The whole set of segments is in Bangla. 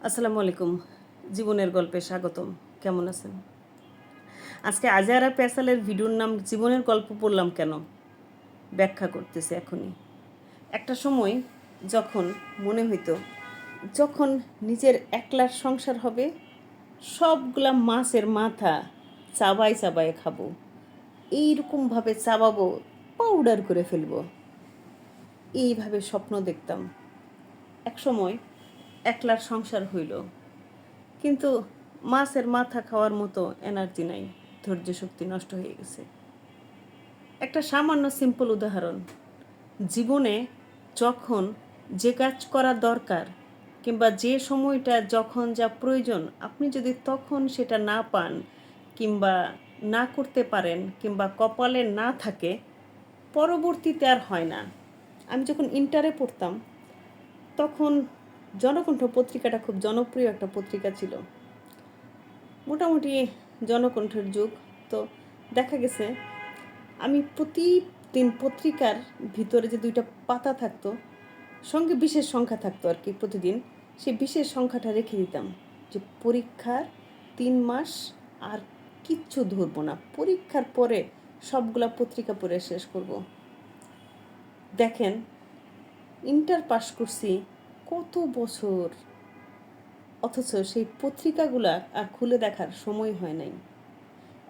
আসসালামু আলাইকুম। জীবনের গল্পে স্বাগতম। কেমন আছেন? আজকে আজহারা ফেসালের ভিডিওর নাম জীবনের গল্প পড়লাম কেন, ব্যাখ্যা করতেছে এখনই। একটা সময় যখন মনে হইতো যখন নিজের একলার সংসার হবে সবগুলা মাছের মাথা চাবাই চাবাই খাবো, এইরকমভাবে চাবাবো, পাউডার করে ফেলবো, এইভাবে স্বপ্ন দেখতাম। এক সময় একলার সংসার হইল, কিন্তু মাছের মাথা খাওয়ার মতো এনার্জি নাই, ধৈর্য শক্তি নষ্ট হয়ে গেছে। একটা সামান্য সিম্পল উদাহরণ, জীবনে যখন যে কাজ করা দরকার কিংবা যে সময়টা যখন যা প্রয়োজন আপনি যদি তখন সেটা না পান কিংবা না করতে পারেন কিংবা কপালে না থাকে, পরবর্তীতে আর হয় না। আমি যখন ইন্টারে পড়তাম তখন জনকণ্ঠ পত্রিকাটা খুব জনপ্রিয় একটা পত্রিকা ছিল, মোটামুটি জনকণ্ঠের যুগ। তো দেখা গেছে আমি প্রতিদিন পত্রিকার ভিতরে যে 2টা পাতা থাকতো, সঙ্গে বিশেষ সংখ্যা থাকতো আর কি, প্রতিদিন সেই বিশেষ সংখ্যাটা রেখে দিতাম যে পরীক্ষার 3 মাস আর কিচ্ছু ধরবো না, পরীক্ষার পরে সবগুলা পত্রিকা পড়ে শেষ করব। দেখেন, ইন্টার পাস করছি কত বছর, অথচ সেই পত্রিকাগুলা আর খুলে দেখার সময় হয় নাই,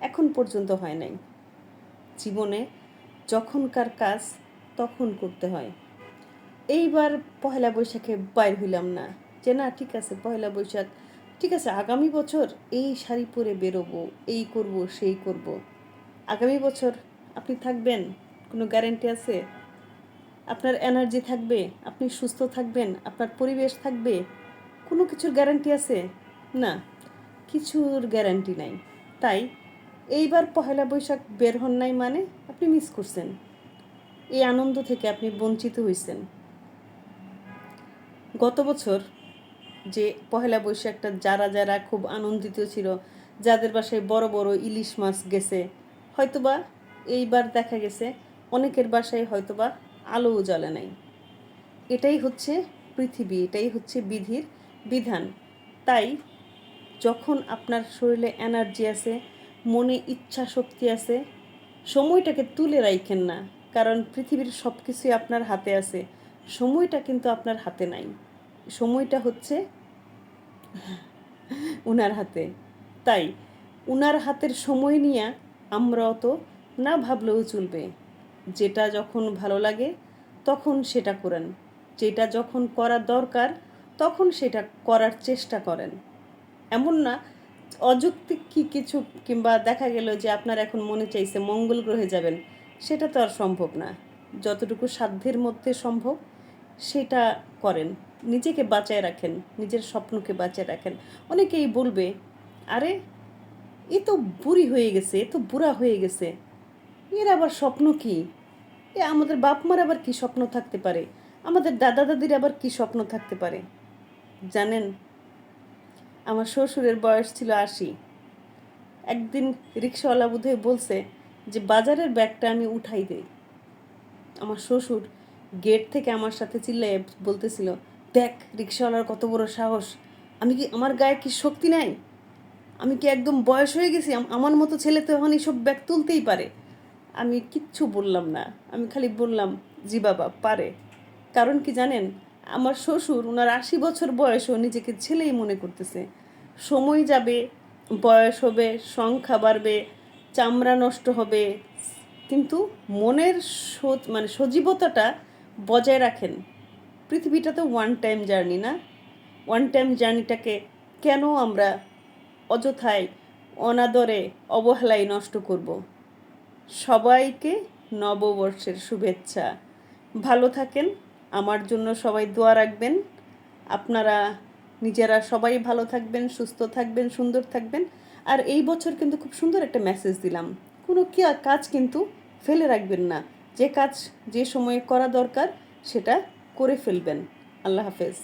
এখন পর্যন্ত হয় নাই। জীবনে যখনকার কাজ তখন করতে হয়। এইবার পহেলা বৈশাখে বাইর হইলাম না যে না ঠিক আছে পহেলা বৈশাখ, ঠিক আছে আগামী বছর এই শাড়ি পরে বেরোবো, এই করব সেই করব। আগামী বছর আপনি থাকবেন, কোনো গ্যারেন্টি আছে? আপনার এনার্জি থাকবে, আপনি সুস্থ থাকবেন, আপনার পরিবেশ থাকবে, কোনো কিছুর গ্যারান্টি আছে? না, কিছুর গ্যারান্টি নাই। তাই এইবার পহেলা বৈশাখ বের হন নাই মানে আপনি মিস করছেন, এই আনন্দ থেকে আপনি বঞ্চিত হয়েছেন। গত বছর যে পহেলা বৈশাখটা যারা যারা খুব আনন্দিত ছিল, যাদের বাসায় বড় বড় ইলিশ মাছ গেছে, হয়তোবা এইবার দেখা গেছে অনেকের বাসায় হয়তোবা আলোও জ্বলে নাই। এটাই হচ্ছে পৃথিবী, এটাই হচ্ছে বিধির বিধান। তাই যখন আপনার শরীরে এনার্জি আছে, মনে ইচ্ছা শক্তি আছে, সময়টাকে তুলে রাখেন না, কারণ পৃথিবীর সব কিছুই আপনার হাতে আছে, সময়টা কিন্তু আপনার হাতে নাই, সময়টা হচ্ছে উনার হাতে। তাই উনার হাতের সময় নিয়ে আমরা অত না ভাবলেও চলবে। যেটা যখন ভালো লাগে তখন সেটা করেন, যেটা যখন করা দরকার তখন সেটা করার চেষ্টা করেন। এমন না অযৌক্তিক কি কিছু, কিংবা দেখা গেল যে আপনার এখন মনে চাইছে মঙ্গল গ্রহে যাবেন, সেটা তো আর সম্ভব না। যতটুকু সাধ্যের মধ্যে সম্ভব সেটা করেন, নিজেকে বাঁচায় রাখেন, নিজের স্বপ্নকে বাঁচায় রাখেন। অনেকেই বলবে আরে এ তো বুড়ি হয়ে গেছে, এ তো বুড়া হয়ে গেছে, এর আবার স্বপ্ন কি? এ আমাদের বাপ মার আবার কি স্বপ্ন থাকতে পারে, আমাদের দাদা দাদির আবার কি স্বপ্ন থাকতে পারে? জানেন, আমার শ্বশুরের বয়স ছিল 80। একদিন রিক্সাওয়ালা বোধহয় বলছে যে বাজারের ব্যাগটা আমি উঠাই দেই। আমার শ্বশুর গেট থেকে আমার সাথে চিল্লায় বলতেছিল, দেখ রিক্সাওয়ালার কত বড় সাহস, আমি কি, আমার গায়ে কি শক্তি নাই, আমি কি একদম বয়স হয়ে গেছি, আমার মতো ছেলে তো এখন এইসব ব্যাগ তুলতেই পারে। আমি কিচ্ছু বললাম না, আমি খালি বললাম জি বাবা পারে। কারণ কি জানেন, আমার শ্বশুর, ওনার 80 বছর বয়সও নিজেকে ছেলেই মনে করতেছে। সময় যাবে, বয়স হবে, সংখ্যা বাড়বে, চামড়া নষ্ট হবে, কিন্তু মনের সজীবতাটা বজায় রাখেন। পৃথিবীটা তো ওয়ান টাইম জার্নি না, ওয়ান টাইম জার্নিটাকে কেন আমরা অযথায় অনাদরে অবহেলায় নষ্ট করব? সবাইকে নববর্ষের শুভেচ্ছা। ভালো থাকেন, আমার জন্য সবাই দোয়া রাখবেন। আপনারা নিজেরা সবাই ভালো থাকবেন, সুস্থ থাকবেন, সুন্দর থাকবেন। আর এই বছর কিন্তু খুব সুন্দর একটা মেসেজ দিলাম, কোনো কাজ কিন্তু ফেলে রাখবেন না, যে কাজ যে সময়ে করা দরকার সেটা করে ফেলবেন। আল্লাহ হাফেজ।